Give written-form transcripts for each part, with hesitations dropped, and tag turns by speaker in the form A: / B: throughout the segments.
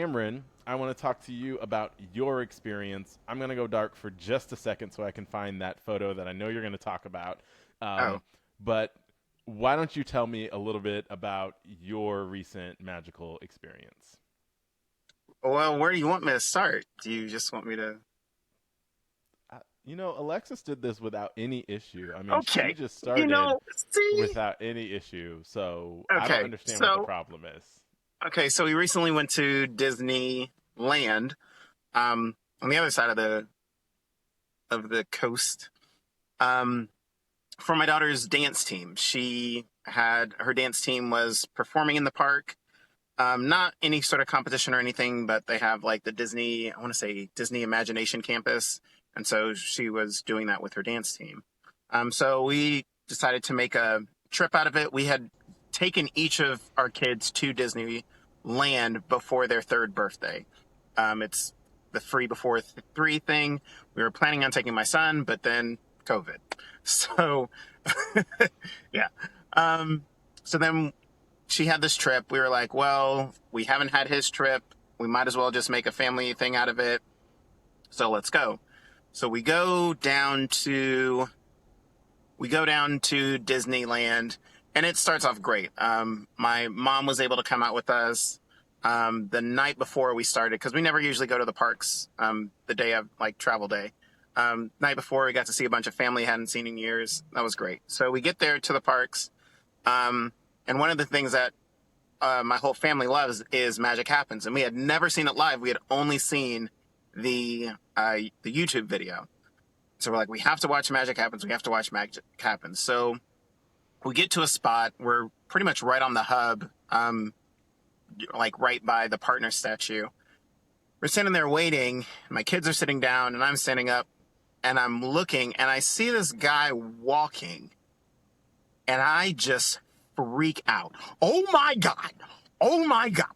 A: Cameron, I want to talk to you about your experience. I'm going to go dark for just a second so I can find that photo that I know you're going to talk about.
B: Oh,
A: But why don't you tell me a little bit about your recent magical experience?
B: well, where do you want me to start? Do you just want me to?
A: Alexis did this without any issue. I mean, she
B: Okay,
A: just
B: you
A: started
B: know, see,
A: without any issue. So I don't
B: okay,
A: understand what the
B: so
A: problem is.
B: so we recently went to Disneyland, on the other side of the coast, um, for my daughter's dance team. She had her dance team was performing in the park. Not any sort of competition or anything, but they have like the Disney, I want to say Disney Imagination Campus. And so she was doing that with her dance team. So we decided to make a trip out of it. We had taken each of our kids to Disneyland before their third birthday. It's the free before three thing. We were planning on taking my son, but then COVID. So, yeah. Um, so then she had this trip. We were like, well, we haven't had his trip. We might as well just make a family thing out of it. So let's go. So we go down to Disneyland, and it starts off great. My mom was able to come out with us the night before we started because we never usually go to the parks the day of like travel day. Night before, we got to see a bunch of family hadn't seen in years. That was great. So we get there to the parks, um, and one of the things that my whole family loves is Magic Happens, and we had never seen it live. We had only seen the YouTube video. So we're like, we have to watch Magic Happens. We have to watch Magic Happens. So we get to a spot. We're pretty much right on the hub, like right by the partner statue. We're sitting there waiting. My kids are sitting down, and I'm standing up, and I'm looking, and I see this guy walking, and I just freak out. Oh my God. Oh my God.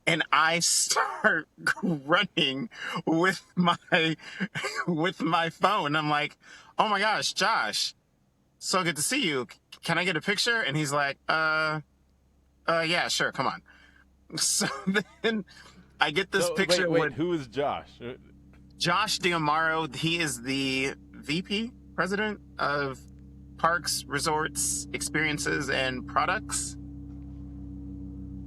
B: And I start running with my with my phone. I'm like, "Oh my gosh, Josh, so good to see you. Can I get a picture?" And he's like, yeah, sure, come on." So then I get this
A: So wait,
B: picture
A: wait,
B: with
A: who is Josh?
B: Josh Diamaro. He is the VP, president of Parks, Resorts, Experiences, and Products.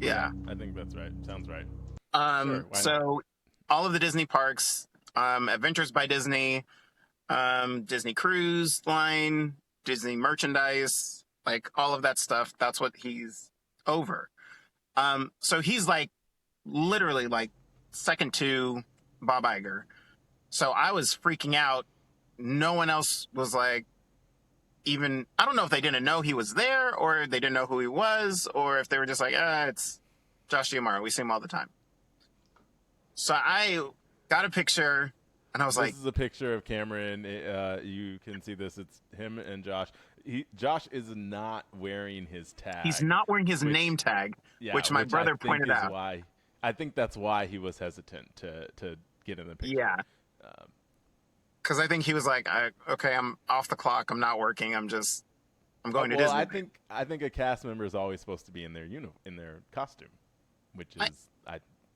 A: Yeah,
B: Yeah.
A: I think that's right. Sounds right. Sure, why not?
B: So all of the Disney parks, Adventures by Disney, Disney Cruise Line, Disney merchandise, like all of that stuff. That's what he's over. So he's like literally like second to Bob Iger. So I was freaking out. No one else was like even. I don't know if they didn't know he was there, or they didn't know who he was, or if they were just like, it's Josh Diamaro. We see him all the time. So I got a picture, and I was
A: This
B: like,
A: is a picture of Cameron. You can see this. It's him and Josh. Josh is not wearing his
B: he's
A: tag,
B: not wearing his
A: which
B: name tag,
A: yeah,
B: which my
A: which I
B: brother
A: think
B: pointed
A: is
B: out.
A: why I think that's why he was hesitant to get in the picture.
B: Yeah,
A: Um,
B: because I think he was like, okay, I'm off the clock. I'm not working. I'm going to
A: well, I
B: Disneyland.
A: think I think a cast member is always supposed to be in their in their costume, which
B: I,
A: is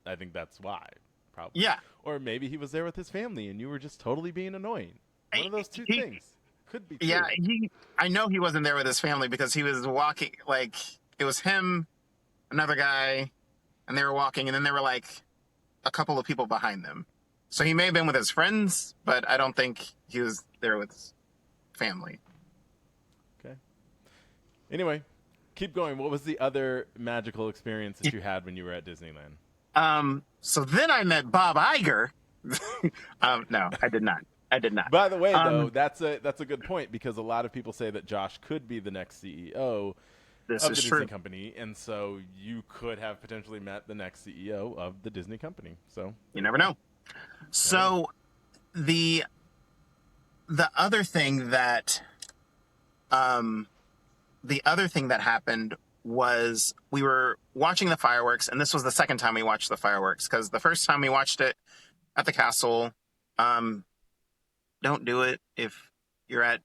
A: I think that's why probably,
B: yeah,
A: or maybe he was there with his family and you were just totally being annoying. One of those two
B: he,
A: things could be
B: yeah,
A: true.
B: I know he wasn't there with his family because he was walking, like, it was him, another guy, and they were walking, and then there were like a couple of people behind them. So he may have been with his friends, but I don't think he was there with his family.
A: Okay. Anyway, keep going. What was the other magical experience that you had when you were at Disneyland?
B: So then I met Bob Iger. No, I did not. I did not.
A: By the way, though,
B: Um,
A: that's a good point because a lot of people say that Josh could be the next CEO
B: this
A: of
B: is
A: the Disney
B: true.
A: company, and so you could have potentially met the next CEO of the Disney company. So
B: You
A: there you
B: never
A: go.
B: know.
A: Never know.
B: So the the other thing that um the other thing that happened was we were watching the fireworks, and this was the second time we watched the fireworks because the first time we watched it at the castle. Um, don't do it if you're at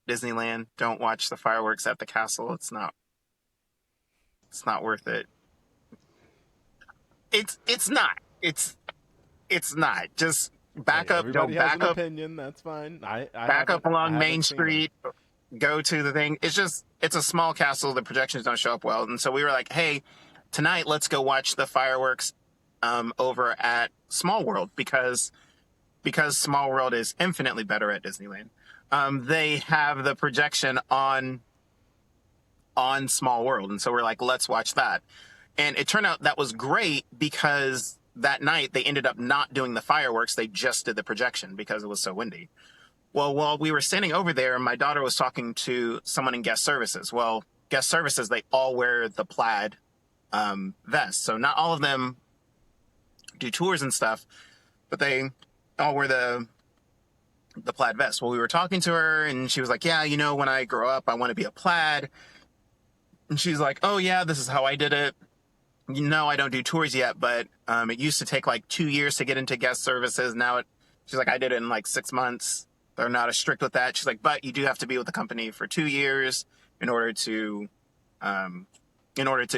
B: Disneyland. Don't watch the fireworks at the castle. It's not worth it. It's not. it's not. Just
A: Hey,
B: back up, go
A: everybody has an opinion. That's fine.
B: back up
A: I
B: along Main
A: haven't seen them.
B: Street, go to the thing. It's a small castle. The projections don't show up well, and so we were like, hey, tonight let's go watch the fireworks over at Small World because Small World is infinitely better at Disneyland. They have the projection on Small World, and so we're like, let's watch that. And it turned out that was great because that night they ended up not doing the fireworks. They just did the projection because it was so windy. Well, while we were standing over there, my daughter was talking to someone in guest services. Well, guest services, they all wear the plaid vest. So not all of them do tours and stuff, but they all wear the plaid vest. Well, we were talking to her and she was like, yeah, when I grow up, I want to be a plaid. And she's like, oh yeah, this is how I did it. No, I don't do tours yet, but it used to take like 2 years to get into guest services. She's like, I did it in like 6 months. They're not as strict with that. She's like, but you do have to be with the company for 2 years in order to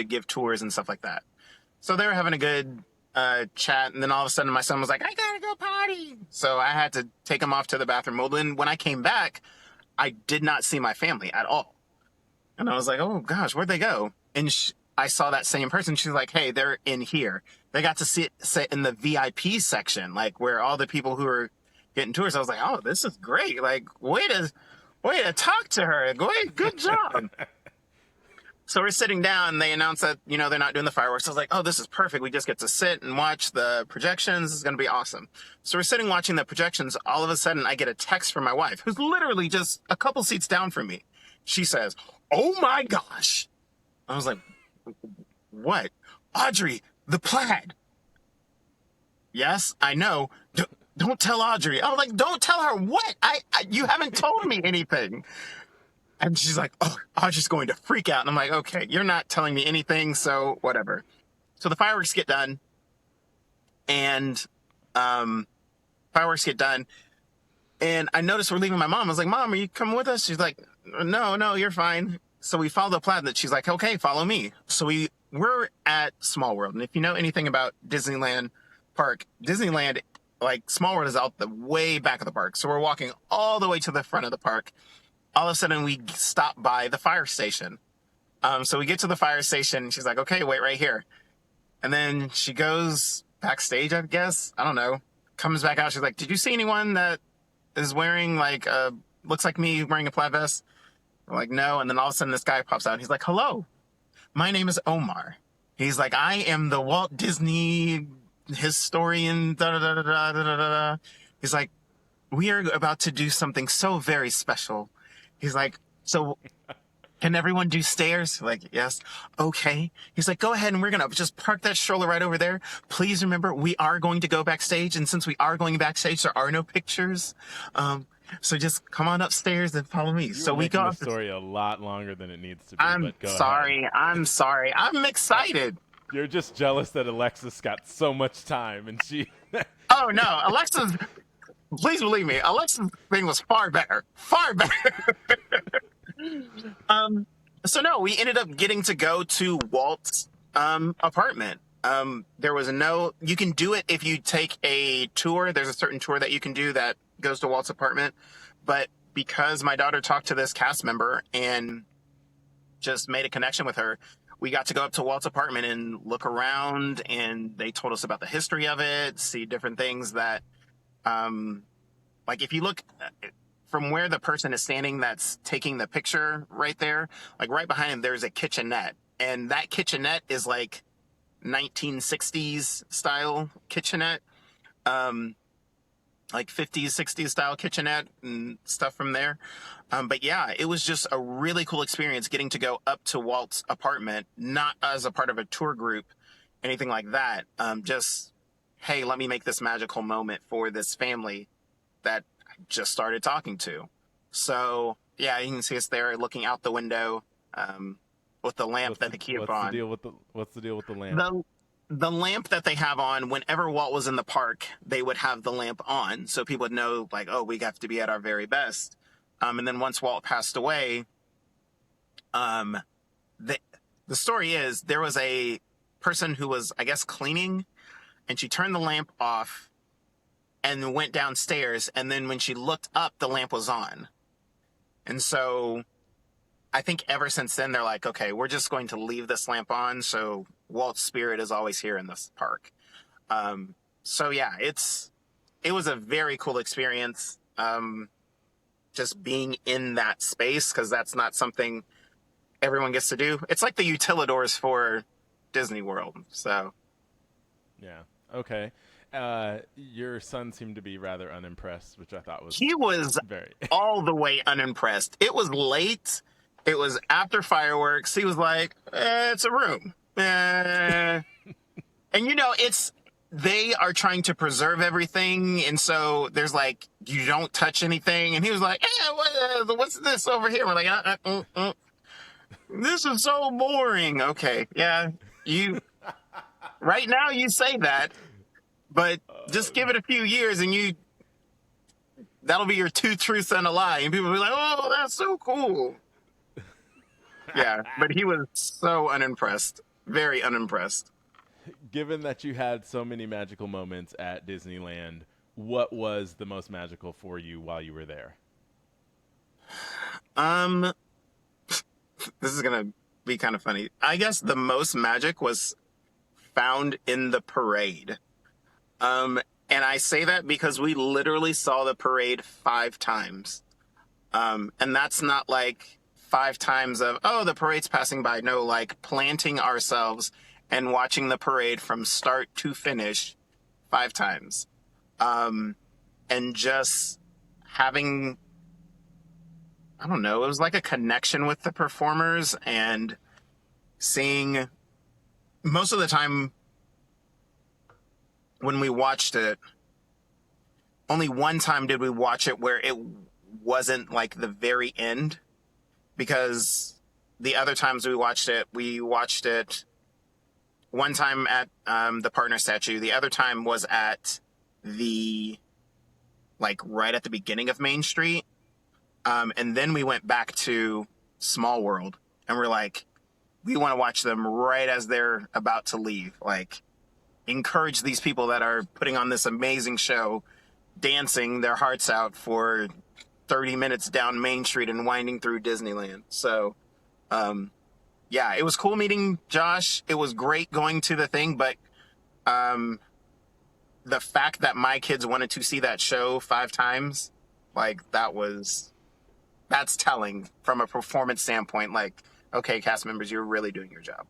B: give tours and stuff like that. So they were having a good chat, and then all of a sudden my son was like, I gotta go potty. So I had to take him off to the bathroom. Well, then when I came back, I did not see my family at all. And I was like, oh gosh, where'd they go? And I saw that same person. She's like, hey, they're in here. They got to sit in the VIP section, like where all the people who are getting tours. I was like, oh, this is great. Like, way to talk to her. Good job. So we're sitting down. They announced that, they're not doing the fireworks. I was like, oh, this is perfect. We just get to sit and watch the projections. This is going to be awesome. So we're sitting watching the projections. All of a sudden, I get a text from my wife, who's literally just a couple seats down from me. She says, oh my gosh. I was like, what? Audrey, the plaid. Yes, I know. Don't tell Audrey. I was like, don't tell her what? You haven't told me anything. And she's like, oh, Audrey's going to freak out. And I'm like, okay, you're not telling me anything, so whatever. So the fireworks get done. And fireworks get done. And I noticed we're leaving my mom. I was like, Mom, are you coming with us? She's like, no, you're fine. So we follow the plan that she's like, okay, follow me. So we're at Small World. And if you know anything about Disneyland Park, Disneyland, like Small World is out the way back of the park. So we're walking all the way to the front of the park. All of a sudden we stop by the fire station. So we get to the fire station. And she's like, okay, wait right here. And then she goes backstage, I guess. I don't know. Comes back out. She's like, did you see anyone that is wearing looks like me wearing a plaid vest? We're like, no. And then all of a sudden this guy pops out. He's like, hello, my name is Omar. He's like, I am the Walt Disney historian. Da, da, da, da, da, da, da. He's like, we are about to do something so very special. He's like, so can everyone do stairs? Like, yes. Okay. He's like, go ahead and we're going to just park that stroller right over there. Please remember, we are going to go backstage. And since we are going backstage, there are no pictures. So just come on upstairs and follow me. So we go.
A: The story a lot longer than it needs to be.
B: I'm sorry. I'm excited.
A: You're just jealous that Alexis got so much time and she.
B: Oh no, Alexis. Please believe me, Alexis' thing was far better. Far better. So no, we ended up getting to go to Walt's apartment. You can do it if you take a tour. There's a certain tour that you can do that goes to Walt's apartment. But because my daughter talked to this cast member and just made a connection with her, we got to go up to Walt's apartment and look around, and they told us about the history of it, see different things that, like if you look from where the person is standing that's taking the picture right there, like right behind him, there's a kitchenette. And that kitchenette is like 1960s style kitchenette, like 50s, 60s style kitchenette and stuff from there. But yeah, it was just a really cool experience getting to go up to Walt's apartment, not as a part of a tour group, anything like that. Just, hey, let me make this magical moment for this family that I just started talking to. So yeah, you can see us there looking out the window with the lamp that they keep on.
A: What's the deal with the lamp?
B: The lamp that they have on, whenever Walt was in the park, they would have the lamp on. So people would know, like, oh, we have to be at our very best. And then once Walt passed away, the story is there was a person who was, I guess, cleaning and she turned the lamp off and went downstairs. And then when she looked up, the lamp was on. And so I think ever since then, they're like, okay, we're just going to leave this lamp on. So Walt's spirit is always here in this park. So yeah, it was a very cool experience. Just being in that space, because that's not something everyone gets to do. It's like the utilidors for Disney World. So
A: Yeah. Okay. Your son seemed to be rather unimpressed, which I thought was
B: he was
A: very.
B: all the way unimpressed. It was late. It was after fireworks. He was like, it's a room. And they are trying to preserve everything. And so there's like, you don't touch anything. And he was like, what's this over here? We're like, this is so boring. Okay. Yeah. Right now you say that, but just give it a few years and that'll be your two truths and a lie. And people will be like, oh, that's so cool. Yeah. But he was so unimpressed. Very unimpressed.
A: Given that you had so many magical moments at Disneyland, what was the most magical for you while you were there?
B: This is gonna be kind of funny. I guess the most magic was found in the parade. And I say that because we literally saw the parade 5 times. And that's not like 5 times of, oh, the parade's passing by. No, like planting ourselves and watching the parade from start to finish 5 times. And just having, I don't know, it was like a connection with the performers, and seeing most of the time when we watched it, only one time did we watch it where it wasn't like the very end, because the other times we watched it one time at the partner statue. The other time was at the, like, right at the beginning of Main Street. And then we went back to Small World, and we're like, we want to watch them right as they're about to leave. Like, encourage these people that are putting on this amazing show, dancing their hearts out for 30 minutes down Main Street and winding through Disneyland. So, yeah, it was cool meeting Josh. It was great going to the thing, but the fact that my kids wanted to see that show 5 times, like, that's telling from a performance standpoint. Like, okay, cast members, you're really doing your job.